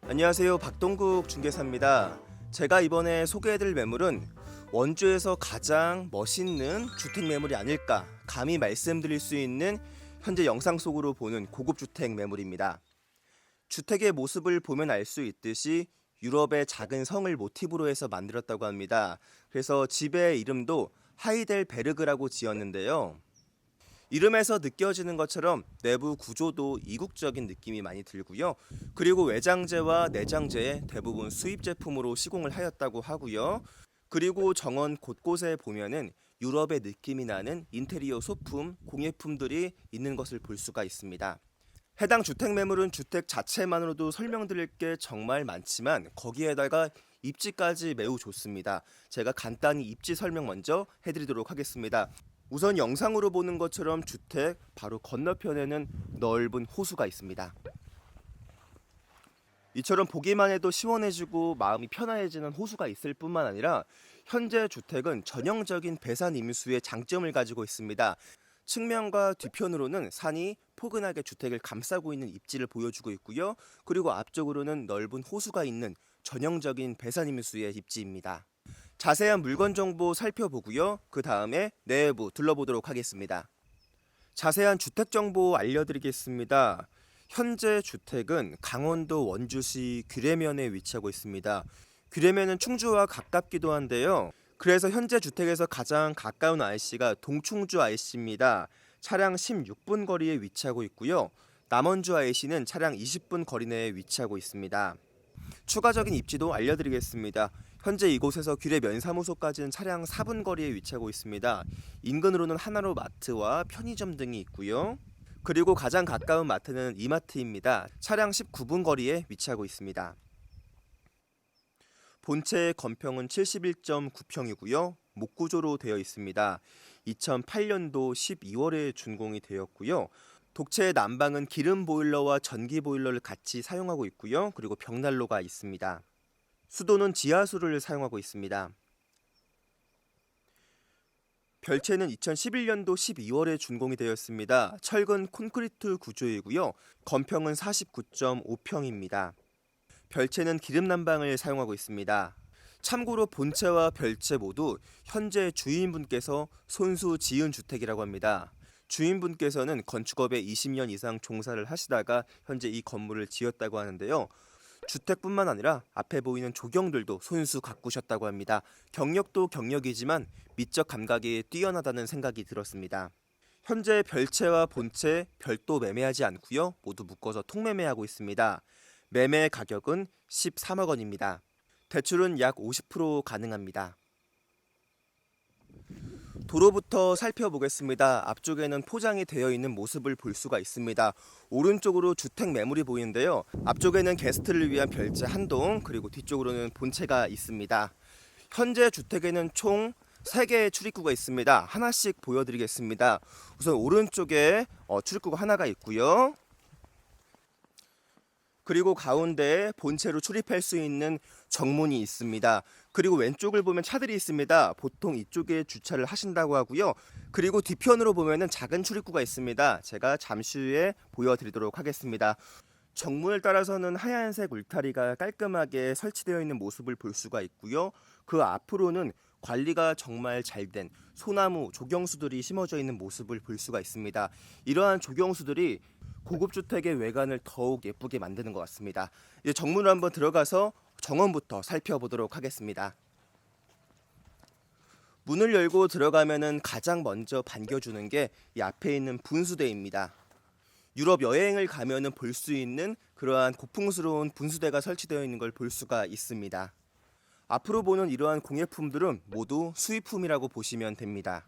안녕하세요. 박동국 중개사입니다. 제가 이번에 소개해드릴 매물은 원주에서 가장 멋있는 주택 매물이 아닐까 감히 말씀드릴 수 있는 현재 영상 속으로 보는 고급 주택 매물입니다. 주택의 모습을 보면 알 수 있듯이 유럽의 작은 성을 모티브로 해서 만들었다고 합니다. 그래서 집의 이름도 하이델베르그라고 지었는데요. 이름에서 느껴지는 것처럼 내부 구조도 이국적인 느낌이 많이 들고요. 그리고 외장재와 내장재에 대부분 수입 제품으로 시공을 하였다고 하고요. 그리고 정원 곳곳에 보면은 유럽의 느낌이 나는 인테리어 소품, 공예품들이 있는 것을 볼 수가 있습니다. 해당 주택 매물은 주택 자체만으로도 설명드릴 게 정말 많지만 거기에다가 입지까지 매우 좋습니다. 제가 간단히 입지 설명 먼저 해드리도록 하겠습니다. 우선 영상으로 보는 것처럼 주택 바로 건너편에는 넓은 호수가 있습니다. 이처럼 보기만 해도 시원해지고 마음이 편안해지는 호수가 있을 뿐만 아니라 현재 주택은 전형적인 배산 임수의 장점을 가지고 있습니다. 측면과 뒤편으로는 산이 포근하게 주택을 감싸고 있는 입지를 보여주고 있고요. 그리고 앞쪽으로는 넓은 호수가 있는 전형적인 배산 임수의 입지입니다. 자세한 물건 정보 살펴보고요. 그 다음에 내부 둘러보도록 하겠습니다. 자세한 주택 정보 알려드리겠습니다. 현재 주택은 강원도 원주시 귀례면에 위치하고 있습니다. 귀례면은 충주와 가깝기도 한데요. 그래서 현재 주택에서 가장 가까운 IC가 동충주 IC입니다. 차량 16분 거리에 위치하고 있고요. 남원주 IC는 차량 20분 거리 내에 위치하고 있습니다. 추가적인 입지도 알려드리겠습니다. 현재 이곳에서 귀례 면사무소까지는 차량 4분 거리에 위치하고 있습니다. 인근으로는 하나로 마트와 편의점 등이 있고요. 그리고 가장 가까운 마트는 이마트입니다. 차량 19분 거리에 위치하고 있습니다. 본체의 건평은 71.9평이고요. 목구조로 되어 있습니다. 2008년도 12월에 준공이 되었고요. 독채의 난방은 기름 보일러와 전기 보일러를 같이 사용하고 있고요. 그리고 벽난로가 있습니다. 수도는 지하수를 사용하고 있습니다. 별채는 2011년도 12월에 준공이 되었습니다. 철근 콘크리트 구조이고요. 건평은 49.5평입니다. 별채는 기름 난방을 사용하고 있습니다. 참고로 본채와 별채 모두 현재 주인분께서 손수 지은 주택이라고 합니다. 주인분께서는 건축업에 20년 이상 종사를 하시다가 현재 이 건물을 지었다고 하는데요. 주택뿐만 아니라 앞에 보이는 조경들도 손수 가꾸셨다고 합니다. 경력도 경력이지만 미적 감각이 뛰어나다는 생각이 들었습니다. 현재 별채와 본채 별도 매매하지 않고요. 모두 묶어서 통매매하고 있습니다. 매매 가격은 13억 원입니다. 대출은 약 50% 가능합니다. 도로부터 살펴보겠습니다. 앞쪽에는 포장이 되어 있는 모습을 볼 수가 있습니다. 오른쪽으로 주택 매물이 보이는데요. 앞쪽에는 게스트를 위한 별채 한 동, 그리고 뒤쪽으로는 본체가 있습니다. 현재 주택에는 총 3개의 출입구가 있습니다. 하나씩 보여드리겠습니다. 우선 오른쪽에 출입구가 하나가 있고요. 그리고 가운데에 본체로 출입할 수 있는 정문이 있습니다. 그리고 왼쪽을 보면 차들이 있습니다. 보통 이쪽에 주차를 하신다고 하고요. 그리고 뒤편으로 보면은 작은 출입구가 있습니다. 제가 잠시 후에 보여드리도록 하겠습니다. 정문을 따라서는 하얀색 울타리가 깔끔하게 설치되어 있는 모습을 볼 수가 있고요. 그 앞으로는 관리가 정말 잘된 소나무, 조경수들이 심어져 있는 모습을 볼 수가 있습니다. 이러한 조경수들이 고급주택의 외관을 더욱 예쁘게 만드는 것 같습니다. 이제 정문으로 한번 들어가서 정원부터 살펴보도록 하겠습니다. 문을 열고 들어가면은 가장 먼저 반겨주는 게 이 앞에 있는 분수대입니다. 유럽 여행을 가면은 볼 수 있는 그러한 고풍스러운 분수대가 설치되어 있는 걸 볼 수가 있습니다. 앞으로 보는 이러한 공예품들은 모두 수입품이라고 보시면 됩니다.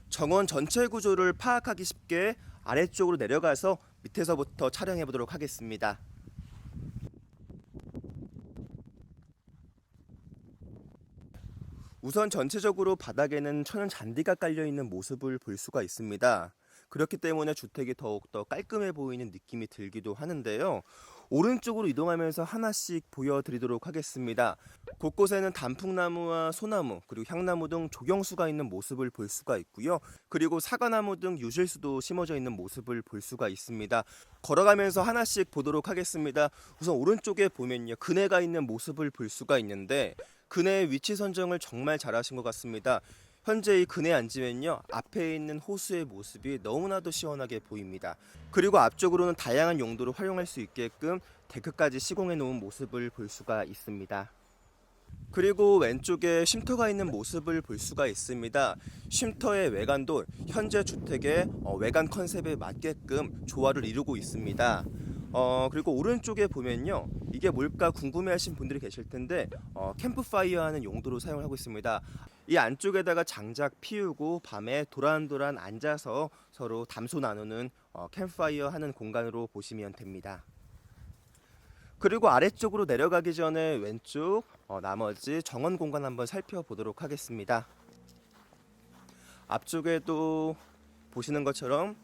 정원 전체 구조를 파악하기 쉽게 아래쪽으로 내려가서 밑에서부터 촬영해 보도록 하겠습니다. 우선 전체적으로 바닥에는 천연 잔디가 깔려 있는 모습을 볼 수가 있습니다. 그렇기 때문에 주택이 더욱더 깔끔해 보이는 느낌이 들기도 하는데요. 오른쪽으로 이동하면서 하나씩 보여드리도록 하겠습니다. 곳곳에는 단풍나무와 소나무 그리고 향나무 등 조경수가 있는 모습을 볼 수가 있고요. 그리고 사과나무 등 유실수도 심어져 있는 모습을 볼 수가 있습니다. 걸어가면서 하나씩 보도록 하겠습니다. 우선 오른쪽에 보면요, 그네가 있는 모습을 볼 수가 있는데 그네의 위치 선정을 정말 잘하신 것 같습니다. 현재 이 그네에 앉으면요, 앞에 있는 호수의 모습이 너무나도 시원하게 보입니다. 그리고 앞쪽으로는 다양한 용도로 활용할 수 있게끔 데크까지 시공해 놓은 모습을 볼 수가 있습니다. 그리고 왼쪽에 쉼터가 있는 모습을 볼 수가 있습니다. 쉼터의 외관도 현재 주택의 외관 컨셉에 맞게끔 조화를 이루고 있습니다. 그리고 오른쪽에 보면요, 이게 뭘까 궁금해하신 분들이 계실 텐데 캠프파이어 하는 용도로 사용을 하고 있습니다. 이 안쪽에다가 장작 피우고 밤에 도란도란 앉아서 서로 담소 나누는 캠프파이어 하는 공간으로 보시면 됩니다. 그리고 아래쪽으로 내려가기 전에 왼쪽 나머지 정원 공간 한번 살펴보도록 하겠습니다. 앞쪽에도 보시는 것처럼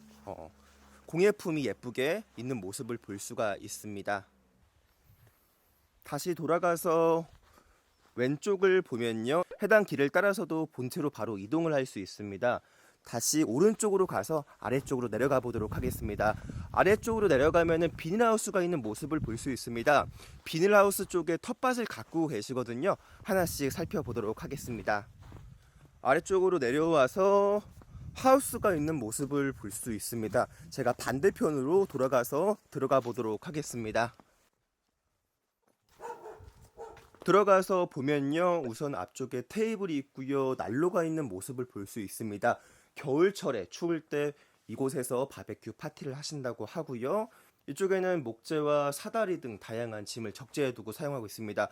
공예품이 예쁘게 있는 모습을 볼 수가 있습니다. 다시 돌아가서 왼쪽을 보면요, 해당 길을 따라서도 본체로 바로 이동을 할 수 있습니다. 다시 오른쪽으로 가서 아래쪽으로 내려가 보도록 하겠습니다. 아래쪽으로 내려가면은 비닐하우스가 있는 모습을 볼 수 있습니다. 비닐하우스 쪽에 텃밭을 가꾸고 계시거든요. 하나씩 살펴보도록 하겠습니다. 아래쪽으로 내려와서 하우스가 있는 모습을 볼 수 있습니다. 제가 반대편으로 돌아가서 들어가 보도록 하겠습니다. 들어가서 보면요, 우선 앞쪽에 테이블이 있고요, 난로가 있는 모습을 볼 수 있습니다. 겨울철에 추울 때 이곳에서 바베큐 파티를 하신다고 하고요. 이쪽에는 목재와 사다리 등 다양한 짐을 적재해 두고 사용하고 있습니다.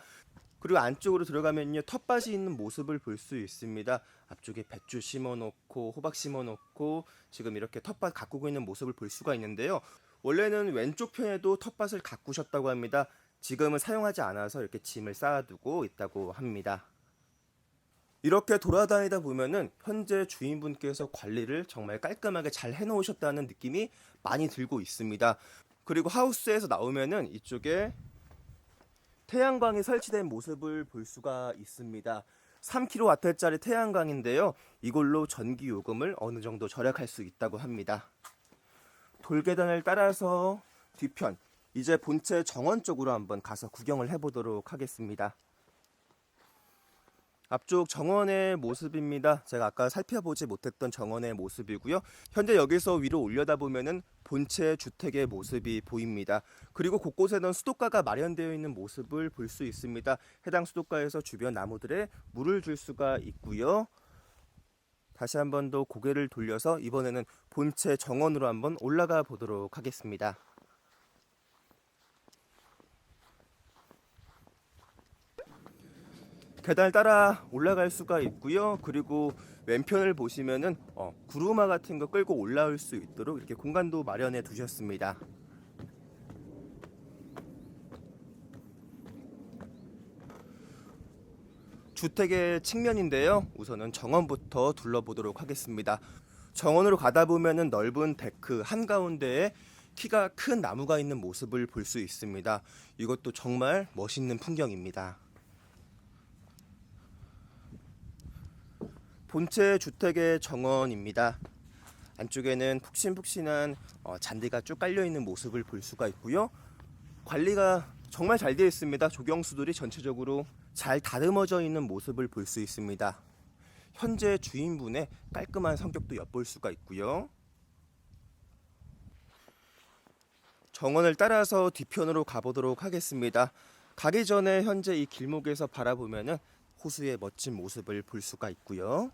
그리고 안쪽으로 들어가면요, 텃밭이 있는 모습을 볼 수 있습니다. 앞쪽에 배추 심어 놓고 호박 심어 놓고 지금 이렇게 텃밭 가꾸고 있는 모습을 볼 수가 있는데요. 원래는 왼쪽 편에도 텃밭을 가꾸셨다고 합니다. 지금은 사용하지 않아서 이렇게 짐을 쌓아두고 있다고 합니다. 이렇게 돌아다니다 보면은 현재 주인분께서 관리를 정말 깔끔하게 잘 해놓으셨다는 느낌이 많이 들고 있습니다. 그리고 하우스에서 나오면은 이쪽에 태양광이 설치된 모습을 볼 수가 있습니다. 3kW짜리 태양광인데요, 이걸로 전기 요금을 어느 정도 절약할 수 있다고 합니다. 돌계단을 따라서 뒤편, 이제 본체 정원 쪽으로 한번 가서 구경을 해보도록 하겠습니다. 앞쪽 정원의 모습입니다. 제가 아까 살펴보지 못했던 정원의 모습이고요. 현재 여기서 위로 올려다 보면은 본체 주택의 모습이 보입니다. 그리고 곳곳에는 수도가가 마련되어 있는 모습을 볼 수 있습니다. 해당 수도가에서 주변 나무들에 물을 줄 수가 있고요. 다시 한 번 더 고개를 돌려서 이번에는 본체 정원으로 한번 올라가 보도록 하겠습니다. 계단을 따라 올라갈 수가 있고요. 그리고 왼편을 보시면은 구루마 같은 거 끌고 올라올 수 있도록 이렇게 공간도 마련해 두셨습니다. 주택의 측면인데요, 우선은 정원부터 둘러보도록 하겠습니다. 정원으로 가다 보면은 넓은 데크 한가운데에 키가 큰 나무가 있는 모습을 볼 수 있습니다. 이것도 정말 멋있는 풍경입니다. 본체 주택의 정원입니다. 안쪽에는 푹신푹신한 잔디가 쭉 깔려있는 모습을 볼 수가 있고요. 관리가 정말 잘 되어 있습니다. 조경수들이 전체적으로 잘 다듬어져 있는 모습을 볼 수 있습니다. 현재 주인분의 깔끔한 성격도 엿볼 수가 있고요. 정원을 따라서 뒤편으로 가보도록 하겠습니다. 가기 전에 현재 이 길목에서 바라보면은 호수의 멋진 모습을 볼 수가 있고요.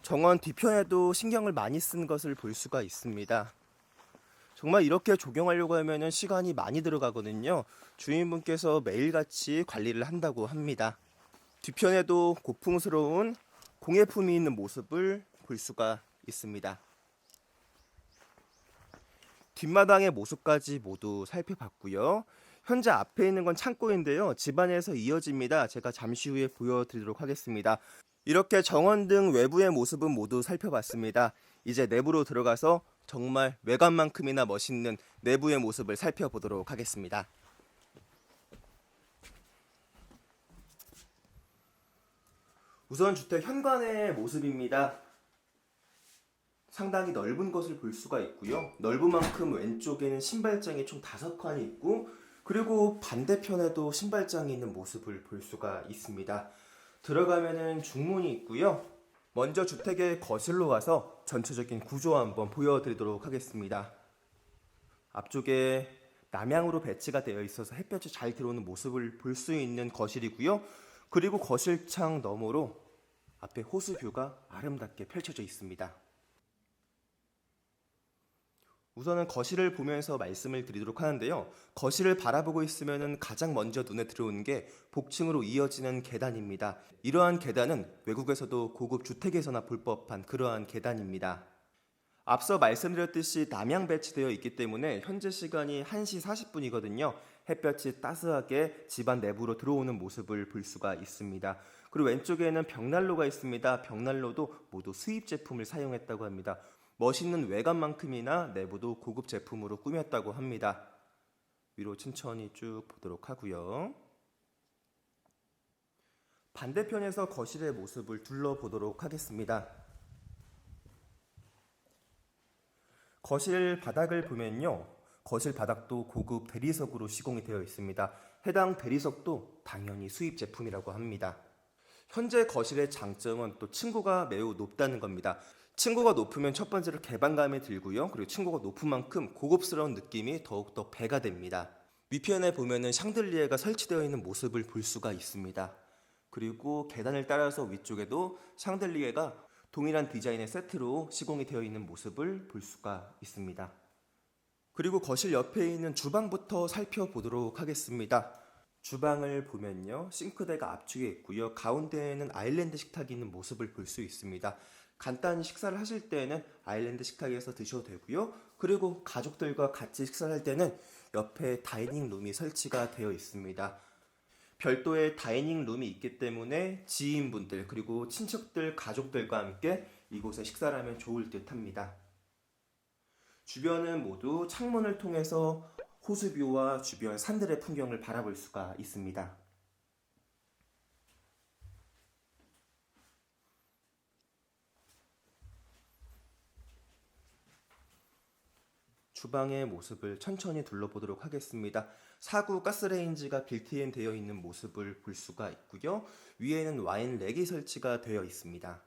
정원 뒤편에도 신경을 많이 쓴 것을 볼 수가 있습니다. 정말 이렇게 조경하려고 하면 시간이 많이 들어가거든요. 주인분께서 매일같이 관리를 한다고 합니다. 뒤편에도 고풍스러운 공예품이 있는 모습을 볼 수가 있습니다. 뒷마당의 모습까지 모두 살펴봤고요. 현재 앞에 있는 건 창고인데요, 집안에서 이어집니다. 제가 잠시 후에 보여드리도록 하겠습니다. 이렇게 정원 등 외부의 모습은 모두 살펴봤습니다. 이제 내부로 들어가서 정말 외관만큼이나 멋있는 내부의 모습을 살펴보도록 하겠습니다. 우선 주택 현관의 모습입니다. 상당히 넓은 것을 볼 수가 있고요. 넓은 만큼 왼쪽에는 신발장이 총 5칸이 있고, 그리고 반대편에도 신발장이 있는 모습을 볼 수가 있습니다. 들어가면은 중문이 있고요. 먼저 주택의 거실로 가서 전체적인 구조 한번 보여드리도록 하겠습니다. 앞쪽에 남향으로 배치가 되어 있어서 햇볕이 잘 들어오는 모습을 볼 수 있는 거실이고요. 그리고 거실창 너머로 앞에 호수뷰가 아름답게 펼쳐져 있습니다. 우선은 거실을 보면서 말씀을 드리도록 하는데요. 거실을 바라보고 있으면 가장 먼저 눈에 들어오는 게 복층으로 이어지는 계단입니다. 이러한 계단은 외국에서도 고급 주택에서나 볼 법한 그러한 계단입니다. 앞서 말씀드렸듯이 남향 배치되어 있기 때문에 현재 시간이 1시 40분이거든요. 햇볕이 따스하게 집안 내부로 들어오는 모습을 볼 수가 있습니다. 그리고 왼쪽에는 벽난로가 있습니다. 벽난로도 모두 수입 제품을 사용했다고 합니다. 멋있는 외관만큼이나 내부도 고급 제품으로 꾸몄다고 합니다. 위로 천천히 쭉 보도록 하고요. 반대편에서 거실의 모습을 둘러보도록 하겠습니다. 거실 바닥을 보면요. 거실 바닥도 고급 대리석으로 시공이 되어 있습니다. 해당 대리석도 당연히 수입 제품이라고 합니다. 현재 거실의 장점은 또 층고가 매우 높다는 겁니다. 층고가 높으면 첫 번째로 개방감이 들고요. 그리고 층고가 높은 만큼 고급스러운 느낌이 더욱더 배가 됩니다. 위편에 보면은 샹들리에가 설치되어 있는 모습을 볼 수가 있습니다. 그리고 계단을 따라서 위쪽에도 샹들리에가 동일한 디자인의 세트로 시공이 되어 있는 모습을 볼 수가 있습니다. 그리고 거실 옆에 있는 주방부터 살펴보도록 하겠습니다. 주방을 보면요. 싱크대가 앞쪽에 있고요. 가운데에는 아일랜드 식탁이 있는 모습을 볼 수 있습니다. 간단히 식사를 하실 때는 아일랜드 식탁에서 드셔도 되고요. 그리고 가족들과 같이 식사를 할 때는 옆에 다이닝 룸이 설치가 되어 있습니다. 별도의 다이닝 룸이 있기 때문에 지인분들 그리고 친척들, 가족들과 함께 이곳에 식사를 하면 좋을 듯 합니다. 주변은 모두 창문을 통해서 호수뷰와 주변 산들의 풍경을 바라볼 수가 있습니다. 주방의 모습을 천천히 둘러보도록 하겠습니다. 사구 가스레인지가 빌트인 되어 있는 모습을 볼 수가 있고요. 위에는 와인 렉이 설치가 되어 있습니다.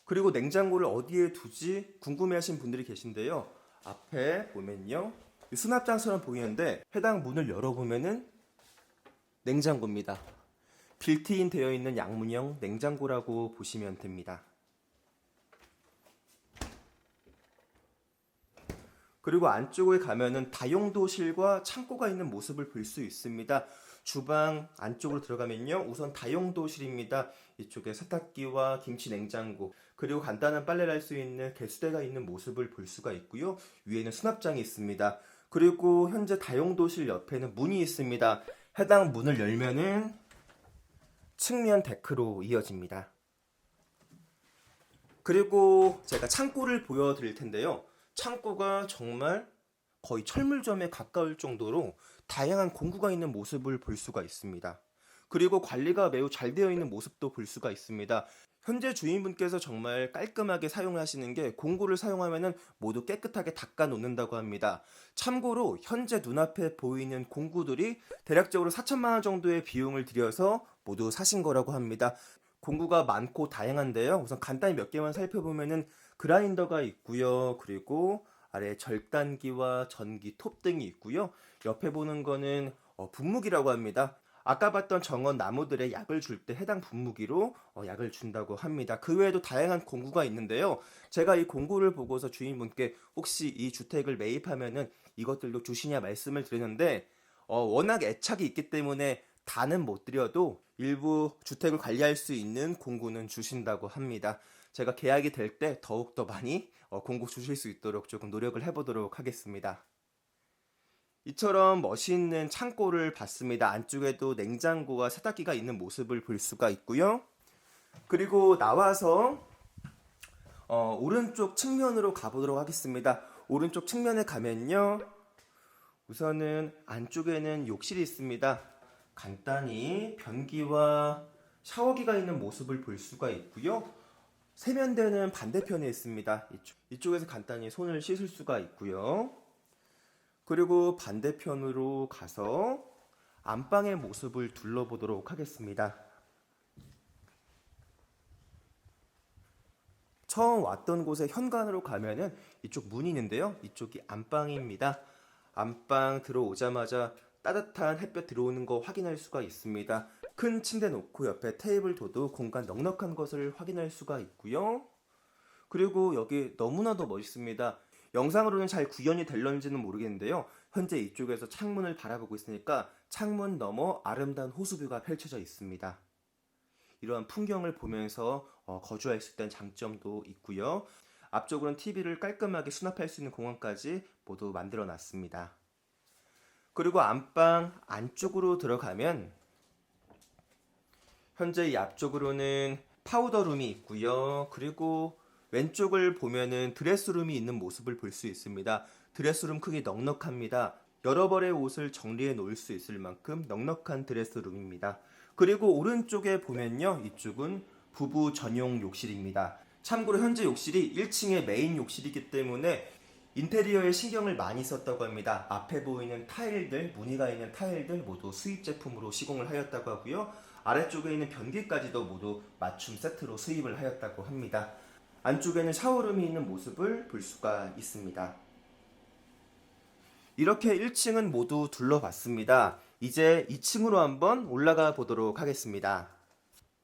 그리고 냉장고를 어디에 두지 궁금해하신 분들이 계신데요. 앞에 보면요. 수납장처럼 보이는데 해당 문을 열어보면은 냉장고입니다. 빌트인 되어 있는 양문형 냉장고라고 보시면 됩니다. 그리고 안쪽에 가면은 다용도실과 창고가 있는 모습을 볼 수 있습니다. 주방 안쪽으로 들어가면요. 우선 다용도실입니다. 이쪽에 세탁기와 김치 냉장고, 그리고 간단한 빨래를 할 수 있는 개수대가 있는 모습을 볼 수가 있고요. 위에는 수납장이 있습니다. 그리고 현재 다용도실 옆에는 문이 있습니다. 해당 문을 열면은 측면 데크로 이어집니다. 그리고 제가 창고를 보여드릴 텐데요. 창고가 정말 거의 철물점에 가까울 정도로 다양한 공구가 있는 모습을 볼 수가 있습니다. 그리고 관리가 매우 잘 되어 있는 모습도 볼 수가 있습니다. 현재 주인분께서 정말 깔끔하게 사용하시는 게 공구를 사용하면 모두 깨끗하게 닦아 놓는다고 합니다. 참고로 현재 눈앞에 보이는 공구들이 대략적으로 4천만 원 정도의 비용을 들여서 모두 사신 거라고 합니다. 공구가 많고 다양한데요. 우선 간단히 몇 개만 살펴보면은 그라인더가 있고요. 그리고 아래 절단기와 전기 톱 등이 있고요. 옆에 보는 거는 분무기라고 합니다. 아까 봤던 정원 나무들의 약을 줄 때 해당 분무기로 약을 준다고 합니다. 그 외에도 다양한 공구가 있는데요. 제가 이 공구를 보고서 주인분께 혹시 이 주택을 매입하면은 이것들도 주시냐 말씀을 드렸는데 워낙 애착이 있기 때문에 다는 못 드려도 일부 주택을 관리할 수 있는 공구는 주신다고 합니다. 제가 계약이 될 때 더욱더 많이 공구 주실 수 있도록 조금 노력을 해보도록 하겠습니다. 이처럼 멋있는 창고를 봤습니다. 안쪽에도 냉장고와 세탁기가 있는 모습을 볼 수가 있고요. 그리고 나와서 오른쪽 측면으로 가보도록 하겠습니다. 오른쪽 측면에 가면요, 우선은 안쪽에는 욕실이 있습니다. 간단히 변기와 샤워기가 있는 모습을 볼 수가 있고요. 세면대는 반대편에 있습니다. 이쪽에서 간단히 손을 씻을 수가 있고요. 그리고 반대편으로 가서 안방의 모습을 둘러보도록 하겠습니다. 처음 왔던 곳에 현관으로 가면은 이쪽 문이 있는데요. 이쪽이 안방입니다. 안방 들어오자마자 따뜻한 햇볕 들어오는 거 확인할 수가 있습니다. 큰 침대 놓고 옆에 테이블 둬도 공간 넉넉한 것을 확인할 수가 있고요. 그리고 여기 너무나도 멋있습니다. 영상으로는 잘 구현이 될런지는 모르겠는데요. 현재 이쪽에서 창문을 바라보고 있으니까 창문 너머 아름다운 호수뷰가 펼쳐져 있습니다. 이러한 풍경을 보면서 거주할 수 있다는 장점도 있고요. 앞쪽으로는 TV를 깔끔하게 수납할 수 있는 공간까지 모두 만들어 놨습니다. 그리고 안방 안쪽으로 들어가면 현재 이 앞쪽으로는 파우더룸이 있고요. 그리고 왼쪽을 보면은 드레스룸이 있는 모습을 볼 수 있습니다. 드레스룸 크기 넉넉합니다. 여러 벌의 옷을 정리해 놓을 수 있을 만큼 넉넉한 드레스룸입니다. 그리고 오른쪽에 보면요, 이쪽은 부부 전용 욕실입니다. 참고로 현재 욕실이 1층의 메인 욕실이기 때문에 인테리어에 신경을 많이 썼다고 합니다. 앞에 보이는 타일들, 무늬가 있는 타일들 모두 수입 제품으로 시공을 하였다고 하고요. 아래쪽에 있는 변기까지도 모두 맞춤 세트로 수입을 하였다고 합니다. 안쪽에는 샤워룸이 있는 모습을 볼 수가 있습니다. 이렇게 1층은 모두 둘러봤습니다. 이제 2층으로 한번 올라가 보도록 하겠습니다.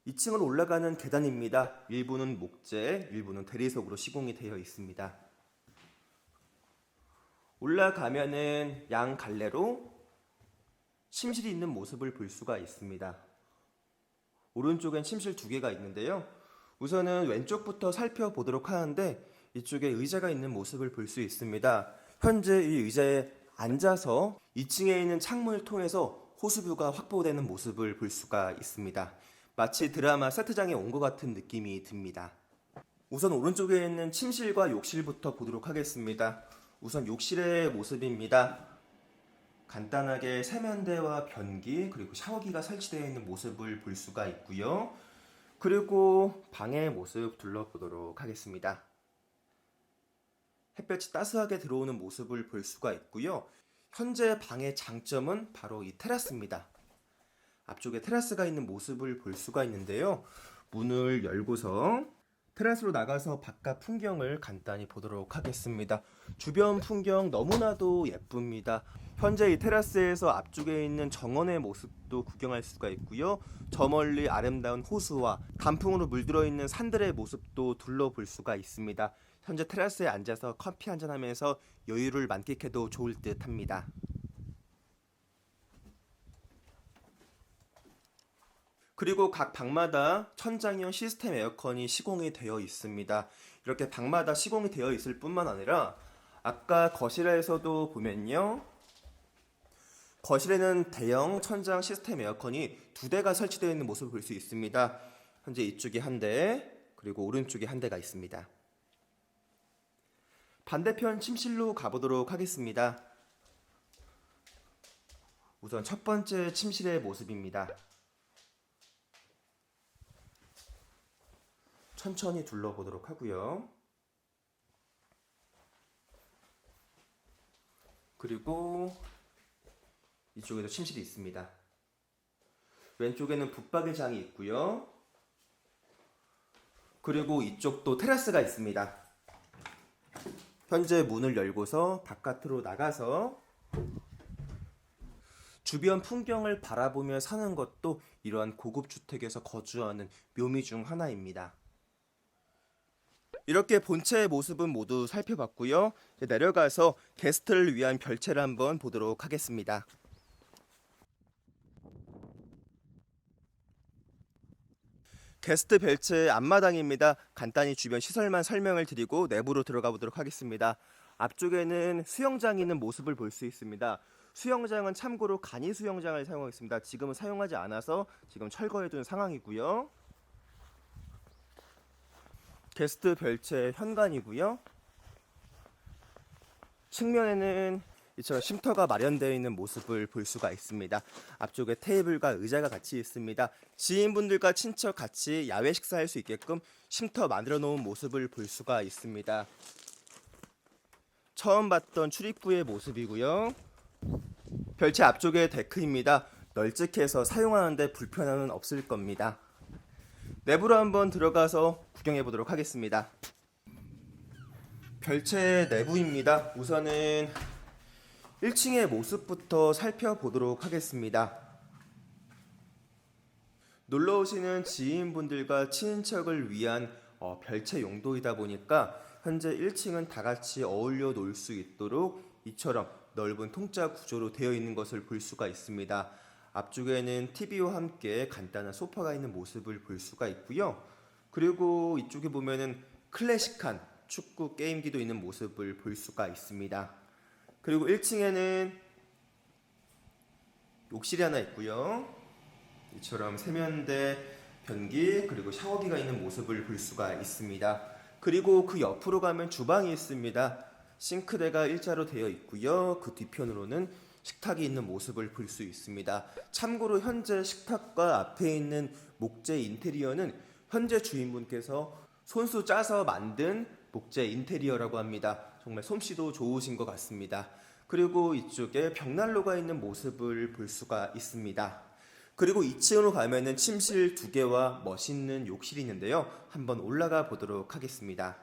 2층으로 올라가는 계단입니다. 일부는 목재, 일부는 대리석으로 시공이 되어 있습니다. 올라가면은 양 갈래로 침실이 있는 모습을 볼 수가 있습니다. 오른쪽엔 침실 2개가 있는데요. 우선은 왼쪽부터 살펴보도록 하는데 이쪽에 의자가 있는 모습을 볼 수 있습니다. 현재 이 의자에 앉아서 2층에 있는 창문을 통해서 호수뷰가 확보되는 모습을 볼 수가 있습니다. 마치 드라마 세트장에 온 것 같은 느낌이 듭니다. 우선 오른쪽에 있는 침실과 욕실부터 보도록 하겠습니다. 우선 욕실의 모습입니다. 간단하게 세면대와 변기 그리고 샤워기가 설치되어 있는 모습을 볼 수가 있고요. 그리고 방의 모습 둘러보도록 하겠습니다. 햇볕이 따스하게 들어오는 모습을 볼 수가 있고요. 현재 방의 장점은 바로 이 테라스입니다. 앞쪽에 테라스가 있는 모습을 볼 수가 있는데요. 문을 열고서 테라스로 나가서 바깥 풍경을 간단히 보도록 하겠습니다. 주변 풍경 너무나도 예쁩니다. 현재 이 테라스에서 앞쪽에 있는 정원의 모습도 구경할 수가 있고요. 저 멀리 아름다운 호수와 단풍으로 물들어 있는 산들의 모습도 둘러볼 수가 있습니다. 현재 테라스에 앉아서 커피 한잔하면서 여유를 만끽해도 좋을 듯 합니다. 그리고 각 방마다 천장형 시스템 에어컨이 시공이 되어 있습니다. 이렇게 방마다 시공이 되어 있을 뿐만 아니라 아까 거실에서도 보면요, 거실에는 대형 천장 시스템 에어컨이 2대가 설치되어 있는 모습을 볼 수 있습니다. 현재 이쪽에 1대, 그리고 오른쪽에 1대가 있습니다. 반대편 침실로 가보도록 하겠습니다. 우선 첫 번째 침실의 모습입니다. 천천히 둘러보도록 하고요. 그리고 이쪽에도 침실이 있습니다. 왼쪽에는 붙박이장이 있고요. 그리고 이쪽도 테라스가 있습니다. 현재 문을 열고서 바깥으로 나가서 주변 풍경을 바라보며 사는 것도 이러한 고급 주택에서 거주하는 묘미 중 하나입니다. 이렇게 본체의 모습은 모두 살펴봤고요. 이제 내려가서 게스트를 위한 별채를 한번 보도록 하겠습니다. 게스트 별채 앞마당입니다. 간단히 주변 시설만 설명을 드리고 내부로 들어가 보도록 하겠습니다. 앞쪽에는 수영장이 있는 모습을 볼 수 있습니다. 수영장은 참고로 간이 수영장을 사용하고 있습니다. 지금은 사용하지 않아서 지금 철거해 둔 상황이고요. 게스트 별채 현관이고요. 측면에는 이처럼 쉼터가 마련되어 있는 모습을 볼 수가 있습니다. 앞쪽에 테이블과 의자가 같이 있습니다. 지인분들과 친척 같이 야외 식사할 수 있게끔 쉼터 만들어 놓은 모습을 볼 수가 있습니다. 처음 봤던 출입구의 모습이고요. 별채 앞쪽에 데크입니다. 널찍해서 사용하는데 불편함은 없을 겁니다. 내부로 한번 들어가서 구경해 보도록 하겠습니다. 별채 내부입니다. 우선은 1층의 모습부터 살펴보도록 하겠습니다. 놀러 오시는 지인분들과 친인척을 위한 별채 용도이다 보니까 현재 1층은 다 같이 어울려 놀 수 있도록 이처럼 넓은 통짜 구조로 되어 있는 것을 볼 수가 있습니다. 앞쪽에는 TV와 함께 간단한 소파가 있는 모습을 볼 수가 있고요. 그리고 이쪽에 보면은 클래식한 축구 게임기도 있는 모습을 볼 수가 있습니다. 그리고 1층에는 욕실이 하나 있고요. 이처럼 세면대, 변기, 그리고 샤워기가 있는 모습을 볼 수가 있습니다. 그리고 그 옆으로 가면 주방이 있습니다. 싱크대가 일자로 되어 있고요. 그 뒤편으로는 식탁이 있는 모습을 볼 수 있습니다. 참고로 현재 식탁과 앞에 있는 목재 인테리어는 현재 주인분께서 손수 짜서 만든 목재 인테리어라고 합니다. 정말 솜씨도 좋으신 것 같습니다. 그리고 이쪽에 벽난로가 있는 모습을 볼 수가 있습니다. 그리고 2층으로 가면은 침실 2개와 멋있는 욕실이 있는데요. 한번 올라가 보도록 하겠습니다.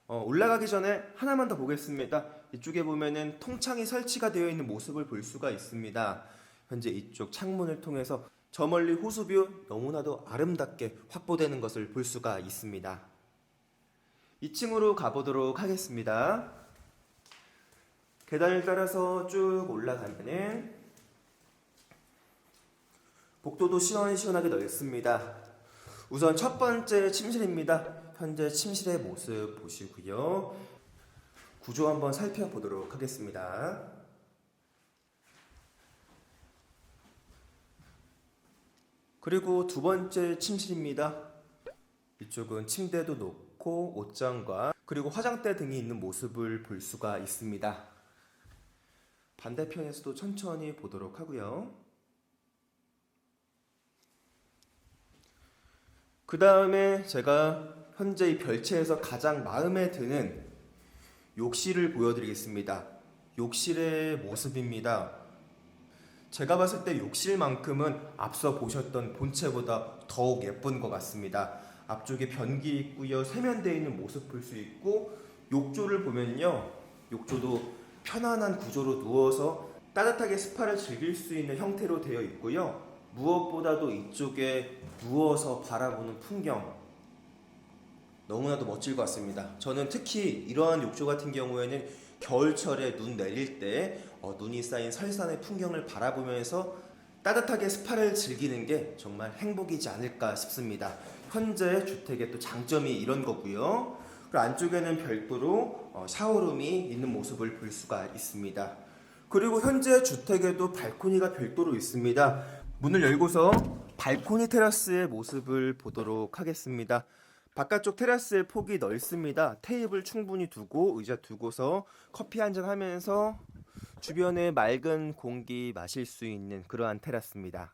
올라가기 전에 하나만 더 보겠습니다. 이쪽에 보면은 통창이 설치가 되어 있는 모습을 볼 수가 있습니다. 현재 이쪽 창문을 통해서 저 멀리 호수뷰 너무나도 아름답게 확보되는 것을 볼 수가 있습니다. 2층으로 가보도록 하겠습니다. 계단을 따라서 쭉 올라가면은 복도도 시원시원하게 넓습니다. 우선 첫 번째 침실입니다. 현재 침실의 모습 보시고요. 구조 한번 살펴보도록 하겠습니다. 그리고 두 번째 침실입니다. 이쪽은 침대도 놓고 옷장과 그리고 화장대 등이 있는 모습을 볼 수가 있습니다. 반대편에서도 천천히 보도록 하고요. 그 다음에 제가 현재 이 별채에서 가장 마음에 드는 욕실을 보여드리겠습니다. 욕실의 모습입니다. 제가 봤을 때 욕실만큼은 앞서 보셨던 본체보다 더욱 예쁜 것 같습니다. 앞쪽에 변기 있고요. 세면대에 있는 모습 볼 수 있고 욕조를 보면요. 욕조도 편안한 구조로 누워서 따뜻하게 스파를 즐길 수 있는 형태로 되어 있고요. 무엇보다도 이쪽에 누워서 바라보는 풍경 너무나도 멋질 것 같습니다. 저는 특히 이러한 욕조 같은 경우에는 겨울철에 눈 내릴 때 눈이 쌓인 설산의 풍경을 바라보면서 따뜻하게 스파를 즐기는 게 정말 행복이지 않을까 싶습니다. 현재 주택의 또 장점이 이런 거고요. 그리고 안쪽에는 별도로 샤워룸이 있는 모습을 볼 수가 있습니다. 그리고 현재 주택에도 발코니가 별도로 있습니다. 문을 열고서 발코니 테라스의 모습을 보도록 하겠습니다. 바깥쪽 테라스의 폭이 넓습니다. 테이블 충분히 두고 의자 두고서 커피 한잔 하면서 주변에 맑은 공기 마실 수 있는 그러한 테라스입니다.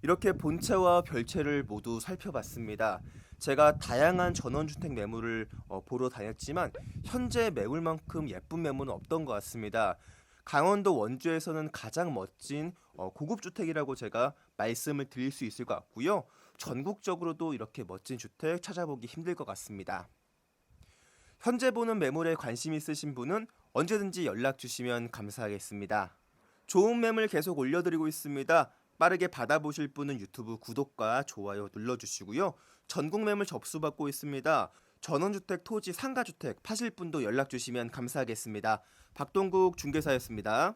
이렇게 본체와 별채를 모두 살펴봤습니다. 제가 다양한 전원주택 매물을 보러 다녔지만 현재 매물만큼 예쁜 매물은 없던 것 같습니다. 강원도 원주에서는 가장 멋진 고급 주택이라고 제가 말씀을 드릴 수 있을 것 같고요. 전국적으로도 이렇게 멋진 주택 찾아보기 힘들 것 같습니다. 현재 보는 매물에 관심 있으신 분은 언제든지 연락 주시면 감사하겠습니다. 좋은 매물 계속 올려드리고 있습니다. 빠르게 받아보실 분은 유튜브 구독과 좋아요 눌러주시고요. 전국 매물 접수받고 있습니다. 전원주택, 토지, 상가주택 파실 분도 연락 주시면 감사하겠습니다. 박동국 중개사였습니다.